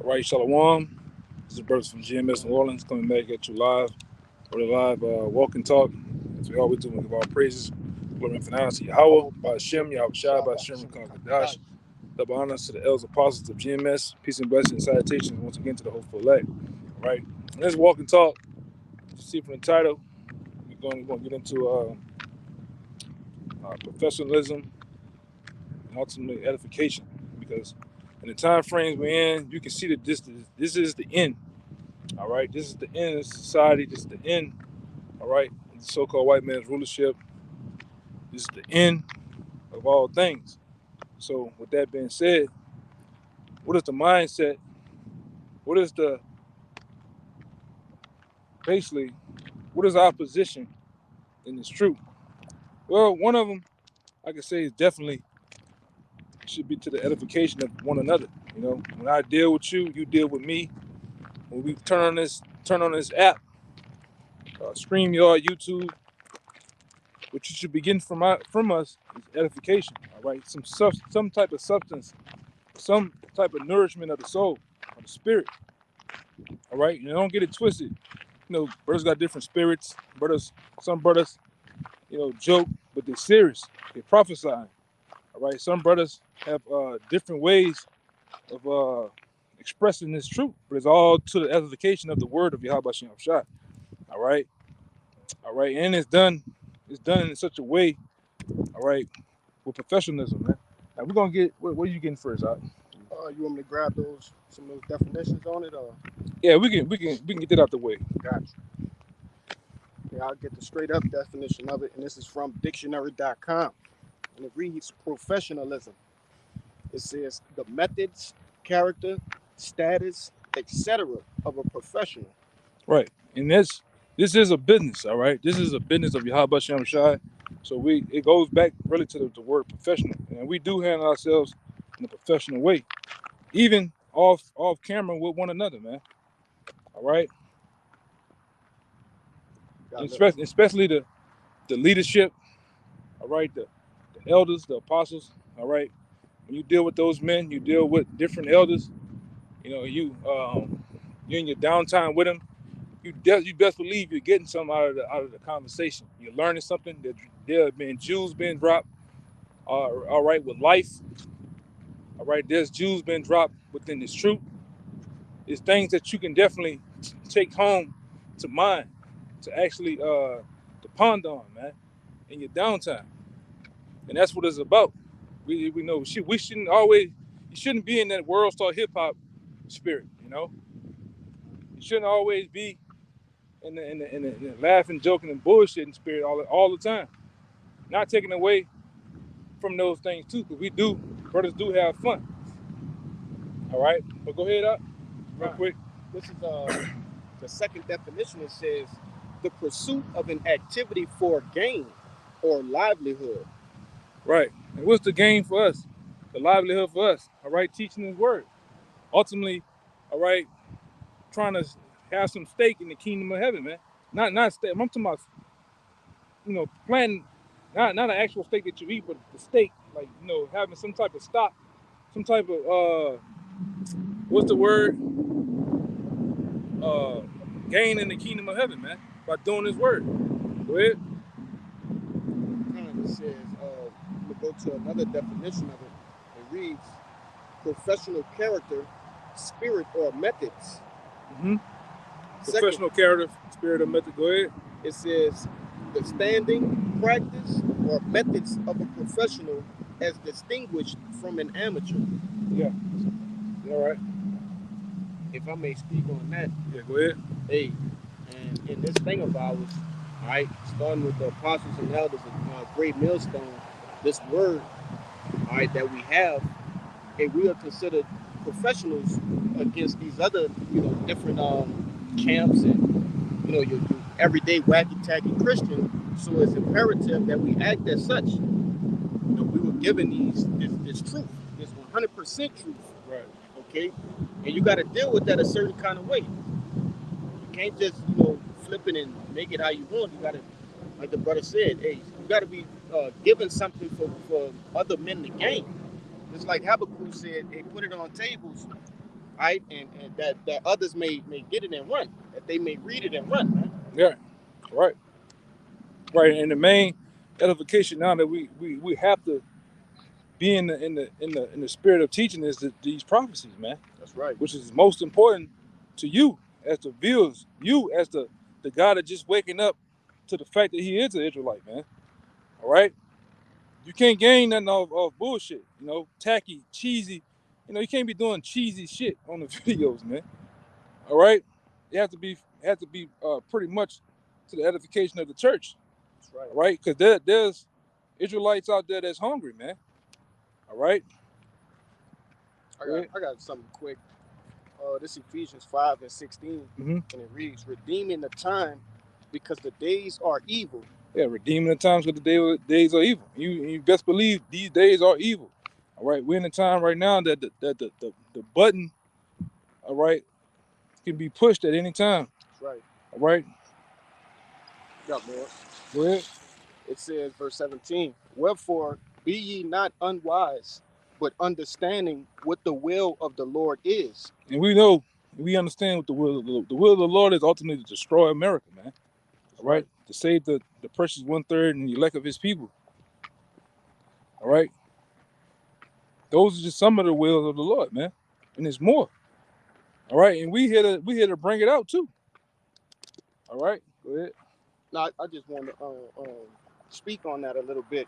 Right, Shalom. This is Bruce from GMS New Orleans coming back at you live. For the live walk and talk. As we always do, we give all praises. Glory and finale to Yahweh, by Hashem, Yahweh Shai, by Hashem, Kadash. Double honors to the elders apostles of GMS. Peace and blessings and salutations once again to the hopeful elect. All right. Let's walk and talk. You see from the title, we're going to get into professionalism and ultimately edification. Because in the time frames we're in, you can see that this is the end. All right, this is the end of society. This is the end. All right, the so-called white man's rulership. This is the end of all things. So, with that being said, what is the mindset? What is basically, what is our position in this truth? Well, one of them, I can say, is definitely should be to the edification of one another. You know, when I deal with you, you deal with me. When we turn on this app, StreamYard, YouTube, what you should be getting from us is edification. All right, some type of substance, some type of nourishment of the soul, of the spirit. All right, you don't get it twisted. You know, brothers got different spirits. Some brothers, joke, but they're serious. They're prophesying. All right, some brothers have different ways of expressing this truth, but it's all to the edification of the word of Yahweh Shem Shai. All right, and it's done in such a way. All right, with professionalism, man. Now we're gonna get what are you getting first, Out? You want me to grab some of those definitions on it, or? Yeah, we can get that out the way. Gotcha. Yeah, I'll get the straight up definition of it, and this is from dictionary.com, and it reads professionalism. It says the methods, character, status, etc. of a professional. Right, and this is a business. All right, this is a business of Yahweh Shem Shai. So it goes back really to the word professional, and we do handle ourselves in a professional way, even off camera with one another, man. All right, especially the leadership. All right, the elders, the apostles. All right, when you deal with those men, you deal with different elders. You in your downtime with them. You best believe you're getting something out of the conversation. You're learning something. There have been jewels being dropped. All right, with life. All right, there's jewels being dropped within this truth. It's things that you can definitely take home to mind, to actually to ponder on, man, in your downtime. And that's what it's about. We know we shouldn't always. You shouldn't be in that world star hip hop spirit. You shouldn't always be in the laughing, joking, and bullshitting spirit all the time. Not taking away from those things too, because brothers do have fun. All right, but go ahead up real quick. This is the second definition. It says the pursuit of an activity for gain or livelihood. Right, and what's the gain for us? The livelihood for us. All right, teaching His word. Ultimately, all right, trying to have some stake in the kingdom of heaven, man. Not stake. I'm talking about, planting. Not an actual steak that you eat, but the steak, like, having some type of stock, some type of what's the word? Gain in the kingdom of heaven, man, by doing His word. Go ahead. It says, we go to another definition of it. It reads professional character, spirit, or methods. Mm-hmm. Professional character, spirit, or method. Go ahead. It says the standing, practice, or methods of a professional as distinguished from an amateur. Yeah. All right. If I may speak on that. Yeah, go ahead. Hey, and in this thing of ours, all right, starting with the apostles and elders of Great Millstone, this word, all right, that we have, and we are considered professionals against these other, different camps and, your everyday wacky-tacky Christian. So it's imperative that we act as such. We were given this truth, this 100% truth. Right. Okay? And you got to deal with that a certain kind of way. You can't just, flip it and make it how you want. You got to, like the brother said, hey, you got to be given something for other men to gain. Just like Habakkuk said, they put it on tables right? And that others may get it and run, that they may read it and run, man. Yeah, right, right. And the main edification now that we have to be in the spirit of teaching is these prophecies, man. That's right. Which is most important to you as the viewers, you as the guy that just waking up to the fact that he is an Israelite, man. All right, you can't gain nothing off bullshit, tacky, cheesy. You can't be doing cheesy shit on the videos, man. All right, it has to be pretty much to the edification of the church. That's right. All right, because there's Israelites out there that's hungry, man. All right. I got something quick. This Ephesians 5:16, Mm-hmm. and it reads, "Redeeming the time, because the days are evil." Yeah, redeeming the times because the days are evil. You best believe these days are evil. All right, we're in a time right now that the button, all right, can be pushed at any time. That's right. All right, Got more. go ahead. It says, verse 17, "Wherefore be ye not unwise, but understanding what the will of the Lord is." And we understand what the will of the Lord is ultimately to destroy America, man. That's All right, right. to save the precious 1/3 and the elect of His people. All right, those are just some of the wills of the Lord, man, and there's more. All right, and we here to bring it out too. All right, go ahead. Now, I just want to speak on that a little bit,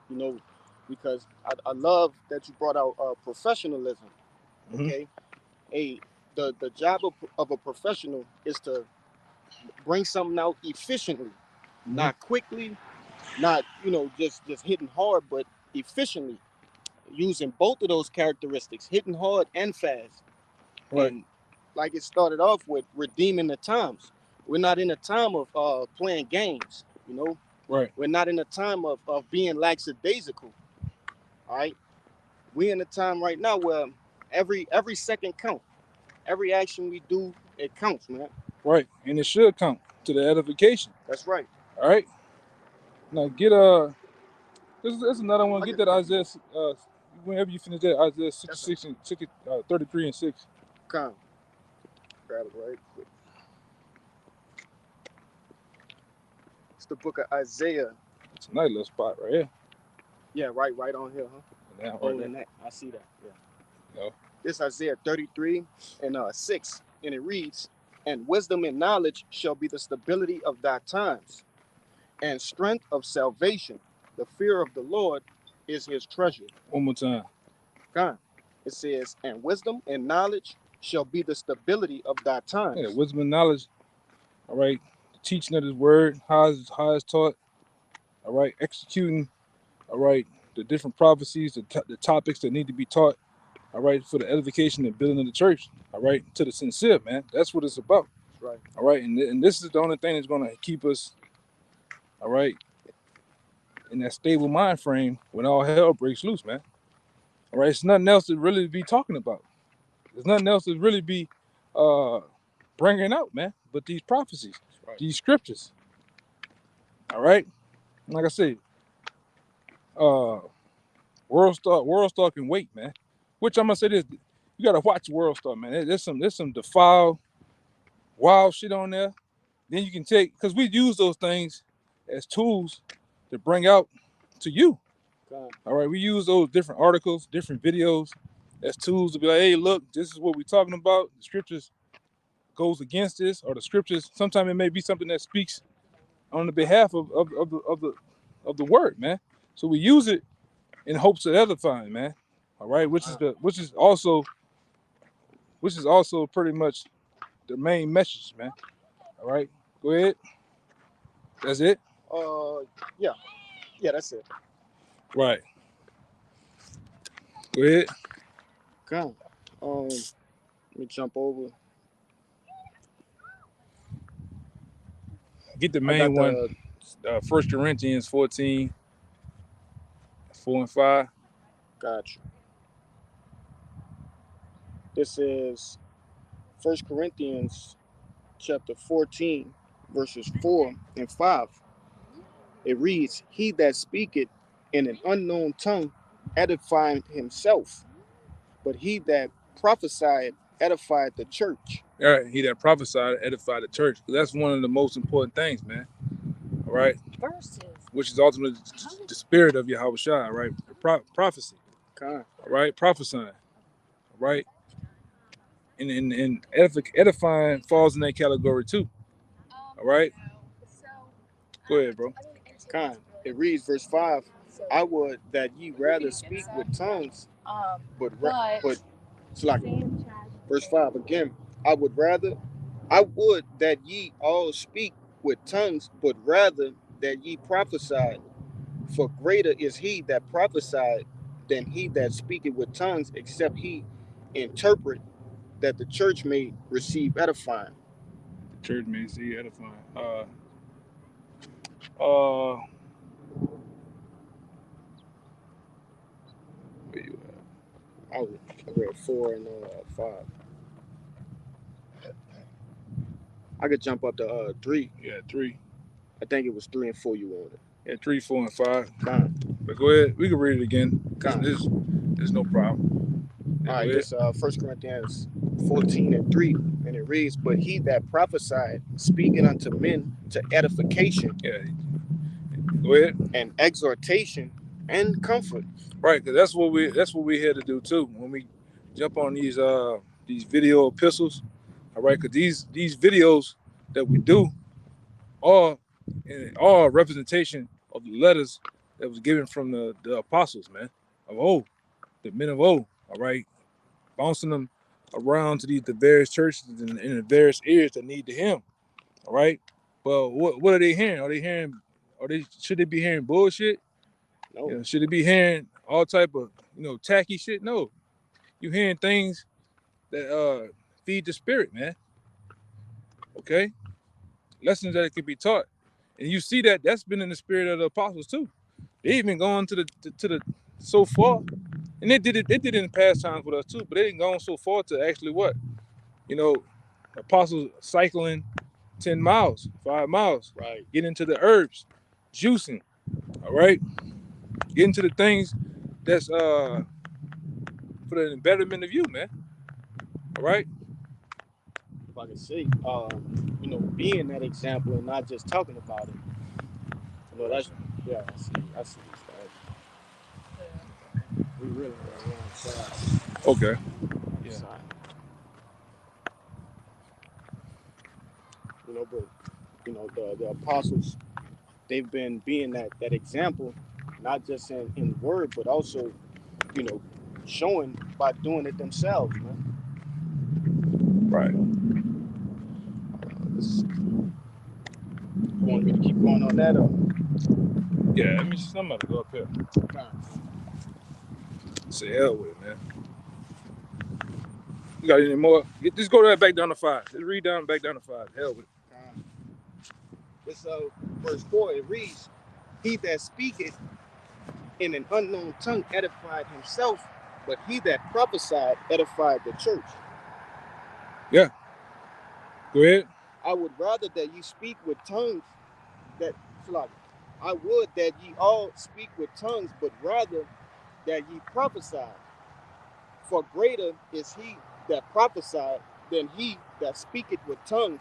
you know, because I love that you brought out professionalism. Mm-hmm. Okay, a the job of a professional is to bring something out efficiently, Mm-hmm. not quickly, not just hitting hard, but efficiently, using both of those characteristics, hitting hard and fast. Right, And like it started off with redeeming the times. We're not in a time of playing games, right, We're not in a time of being lackadaisical. All right. We're in a time right now where every second count. Every action we do, it counts, man. right, and it should count to the edification. That's right. All right, now get This is another one. I Get can that Isaiah. Whenever you finish that Isaiah that's 66 and 33 and 6. a count. Grab it right quick. It's the book of Isaiah. It's a nice little spot right here. Yeah, right on here, huh? And that Oh, right there. and that I see that. Yeah. You know? This Isaiah 33 and 6, and it reads, "And wisdom and knowledge shall be the stability of thy times, and strength of salvation. The fear of the Lord is his treasure." One more time. God. It says, "And wisdom and knowledge shall be the stability of thy Yeah, times." wisdom and knowledge. All right, the teaching of His word, how it's taught. All right, executing. All right, the different prophecies, the topics that need to be taught. All right, for the edification and building of the church. All right, to the sincere man. That's what it's about. That's right. All right, and this is the only thing that's going to keep us. All right, in that stable mind frame when all hell breaks loose, man. All right, it's nothing else to really be talking about. There's nothing else to really be uh, bringing out, man. But these prophecies, That's right. these scriptures. All right, like I said, uh, World Star can wait, man. Which I'm gonna say this: you gotta watch World Star, man. There's some defiled, wild shit on there. Then you can take because we use those things as tools to bring out to you. God. All right, we use those different articles, different videos as tools to be like, hey, look, this is what we're talking about. The scriptures goes against this, or the scriptures. Sometimes it may be something that speaks on the behalf of the word, man. So we use it in hopes of edifying, man. All right, which is also pretty much the main message, man. All right, go ahead. That's it. Uh, yeah, yeah, that's it. Right. Go ahead. God. Let me jump over. Get the I got main one. the 1 Corinthians 14, 4 and 5. Got you. This is First Corinthians chapter 14, verses 4 and 5. It reads, "He that speaketh in an unknown tongue edifieth himself, but he that prophesieth edified the church. All right, he that prophesied edified the church. That's one of the most important things, man. All right, which is ultimately the spirit of Yahweh Shai, right? Prophecy, Con. all right, prophesying, all right, and edifying falls in that category too, all right. Go ahead, bro. Con. It reads, verse 5, I would that ye rather speak with tongues, but it's like verse 5 again. I would that ye all speak with tongues, but rather that ye prophesied. For greater is he that prophesied than he that speaketh with tongues, except he interpret, that the church may receive edifying. The church may see edifying. Uh, where you at? I read 4 and 5. I could jump up to 3. Yeah, 3. I think it was 3 and 4 you wanted. Yeah, 3, 4, and 5. Con. But go ahead. We can read it again. Con. There's no problem. Yeah, All right, this 1 Corinthians 14 and 3, and it reads, but he that prophesied, speaking unto men to edification. Yeah. Go ahead. And exhortation and comfort. Right, because that's what we're here to do too. When we jump on these video epistles, all right, because these videos that we do are a representation of the letters that was given from the apostles, man, of old, the men of old, all right, bouncing them around to the various churches and in the various areas that need to hear him, all right. Well, what are they hearing? Should they be hearing bullshit? No. You know, should they be hearing all type of tacky shit? No, you hearing things that feed the spirit, man. Okay, lessons that it can be taught, and you see that's been in the spirit of the apostles too. They even gone to the so far, and they did it in past times with us too. But they didn't go so far to actually what, apostles cycling 10 miles, 5 miles, right, get into the herbs, juicing, all right, get into the things that's for the betterment of you, man. All right. If I can see, being that example and not just talking about it. That's I see these guys. We really are wrong side. Okay. Yeah. Side. But the apostles, they've been being that example, not just in word, but also, showing by doing it themselves, man. Right. You want me to keep going on that? Or? Yeah, let me see somebody go up here. Nah. Say hell with it, man. You got any more? Just go right back down to 5. Just read down back down to 5. Hell with it. This verse 4, it reads, he that speaketh in an unknown tongue edified himself, but he that prophesied edified the church. Yeah. Go ahead. I would rather that you speak with tongues I would that ye all speak with tongues, but rather that ye prophesy. For greater is he that prophesied than he that speaketh with tongues,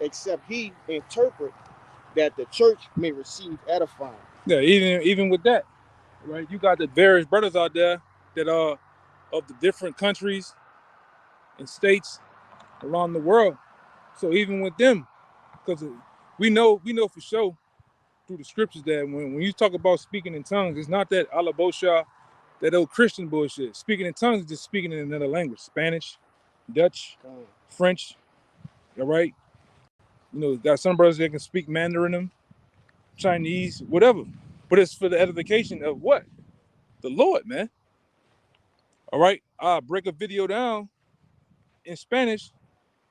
except he interpret, that the church may receive edifying. Yeah, even with that, right? You got the various brothers out there that are of the different countries and states around the world. So even with them, because we know for sure through the scriptures that when you talk about speaking in tongues, it's not that alabosha, that old Christian bullshit. Speaking in tongues is just speaking in another language: Spanish, Dutch, French. All right. Got some brothers that can speak Mandarin, Chinese, whatever. But it's for the edification of what? The Lord, man. All right. I break a video down in Spanish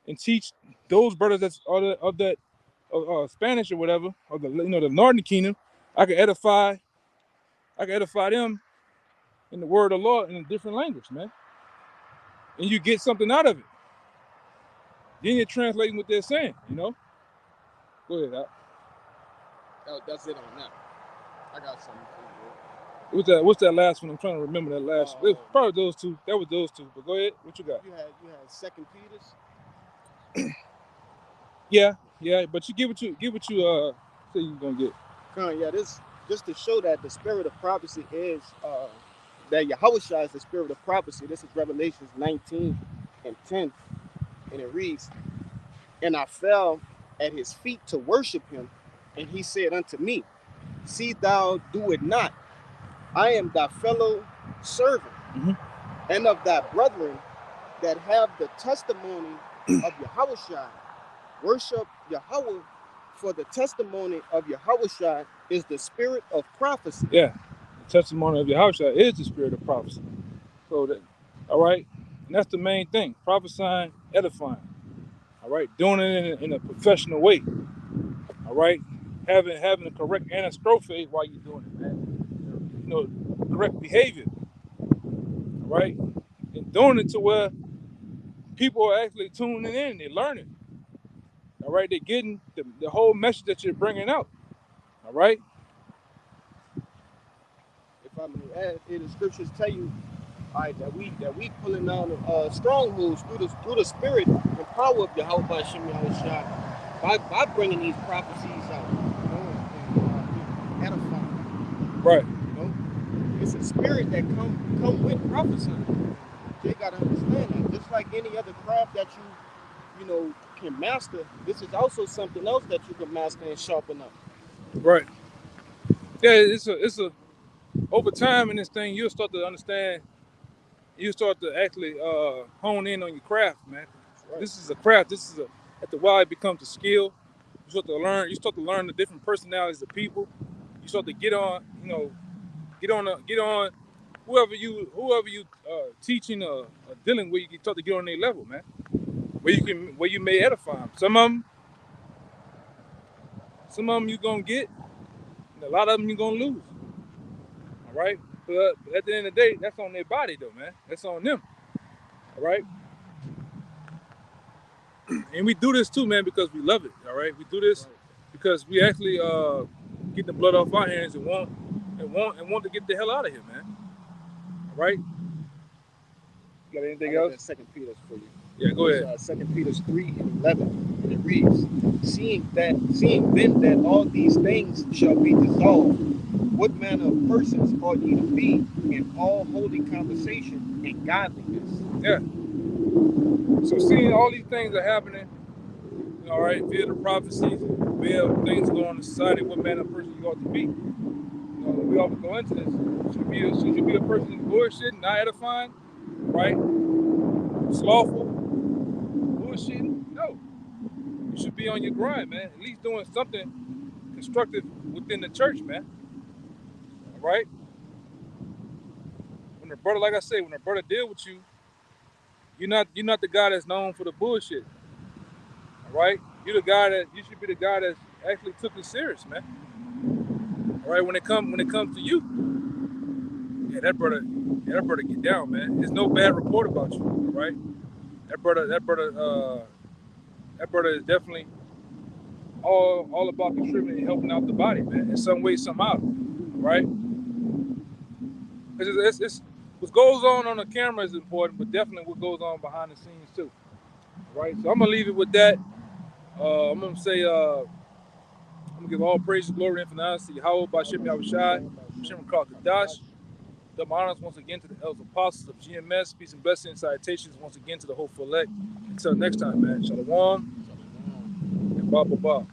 and teach those brothers that's of that Spanish or whatever, of the the Northern Kingdom. I can edify them in the word of the Lord in a different language, man. And you get something out of it. Then you're translating what they're saying, Go ahead, That's it on that. I got something for you. What's that last one? I'm trying to remember that last. It was probably those two. That was those two. But go ahead. What you got? You had Second Peter's. Yeah, yeah. But you get what you say you gonna get. Yeah, this just to show that the spirit of prophecy is that Yahushua is the spirit of prophecy. This is Revelations 19 and 10, and it reads, "And I fell at his feet to worship him, and he said unto me, See thou do it not. I am thy fellow servant, and of thy brethren that have the testimony of Yahushua. Worship Yahweh, for the testimony of Yahushua is the spirit of prophecy." Yeah, the testimony of Yahushua is the spirit of prophecy. So that, all right, and that's the main thing: prophesying, edifying. All right, doing it in a professional way. All right, having the correct anastrophe while you're doing it, man. You know, correct behavior. All right, and doing it to where people are actually tuning in, they're learning. All right, they're getting the whole message that you're bringing out. All right. If I may add, the scriptures tell you, all right, that we pulling down strongholds through the spirit and power of Yahweh Hashem Yahushua by bringing these prophecies out, and edifying. Right. You know, it's a spirit that come with prophesying. They gotta understand that. Just like any other craft that you know can master, this is also something else that you can master and sharpen up. Right. Yeah, it's a over time in this thing you'll start to understand. You start to actually hone in on your craft, man. Right. This is a craft. This is after a while it becomes a skill. You start to learn. You start to learn the different personalities of people. You start to get on. You know, get on whoever you teaching or dealing with. You start to get on their level, man. Where you may edify them. Some of them you gonna get, and a lot of them you gonna lose. All right. But at the end of the day, that's on their body though, man. That's on them. All right. And we do this too, man, because we love it. All right. We do this because we actually get the blood off our hands and want to get the hell out of here, man. All right. Got anything else? Second Peter's for you. Yeah, go ahead. Second Peter's 3 and 11, and it reads, Seeing then that all these things shall be dissolved, what manner of persons ought ye to be in all holy conversation and godliness? Yeah. So seeing all these things are happening, all right, via the prophecies, via things going on in society, what manner of person you ought to be. You know, we always go into this. Should you be a person who's bullshitting, not edifying, right? Slothful, bullshitting? No. You should be on your grind, man. At least doing something constructive within the church, man. All right? When the brother, like I say, when a brother deal with you, you're not the guy that's known for the bullshit. All right? You should be the guy that actually took it serious, man. All right, when it comes to you, yeah, that brother get down, man. There's no bad report about you, all right? That brother is definitely all about contributing and helping out the body, man, in some way, somehow, right? It's what goes on the camera is important, but definitely what goes on behind the scenes too, right? So I'm gonna leave it with that. I'm gonna say, I'm gonna give all praise, glory, and honor to Yahweh by Shem Yahushai, Shem Kadash. Double honors once again to the elders apostles of GMS. Peace and blessings and salutations once again to the hopeful elect. Until next time, man. Shalom. And Ba Ba Ba.